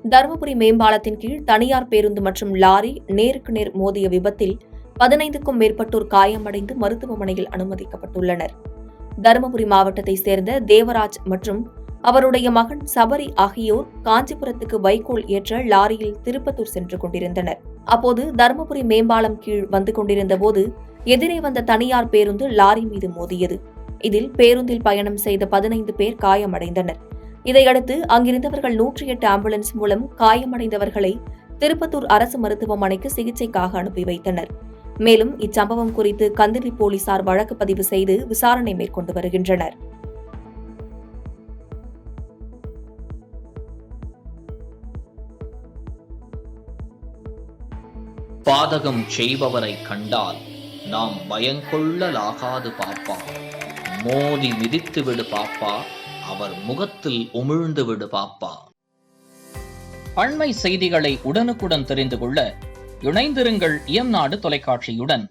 தருமபுரி மேம்பாலத்தின் கீழ் தனியார் பேருந்து மற்றும் லாரி நேருக்கு நேர் மோதிய விபத்தில் 15க்கும் மேற்பட்டோர் காயமடைந்து மருத்துவமனையில் அனுமதிக்கப்பட்டுள்ளனர். தருமபுரி மாவட்டத்தைச் சேர்ந்த தேவராஜ் மற்றும் அவருடைய மகன் சபரி ஆகியோர் காஞ்சிபுரத்துக்கு வைக்கோல் ஏற்ற லாரியில் திருப்பத்தூர் சென்று கொண்டிருந்தனர். அப்போது தருமபுரி மேம்பாலம் கீழ் வந்து கொண்டிருந்த போது எதிரே வந்த தனியார் பேருந்து லாரி மீது மோதியது. இதில் பேருந்தில் பயணம் செய்த 15 பேர் காயமடைந்தனர். இதையடுத்து அங்கிருந்தவர்கள் 108 ஆம்புலன்ஸ் மூலம் காயமடைந்தவர்களை திருப்பத்தூர் அரசு மருத்துவமனைக்கு சிகிச்சைக்காக அனுப்பி வைத்தனர். மேலும் இச்சம்பவம் குறித்து கந்திரி போலீசார் வழக்கு பதிவு செய்து விசாரணை மேற்கொண்டு வருகின்றனர். பாதகம் செய்பவரை கண்டால் நாம் பயங்கொள்ளலாகாது பாப்பா. மோதி மிதித்து விடு பாப்பா, அவர் முகத்தில் உமிழ்ந்து விடு பாப்பா. அண்மை செய்திகளை உடனுக்குடன் தெரிந்து கொள்ள இணைந்திருங்கள் இயம்நாடு தொலைக்காட்சியுடன்.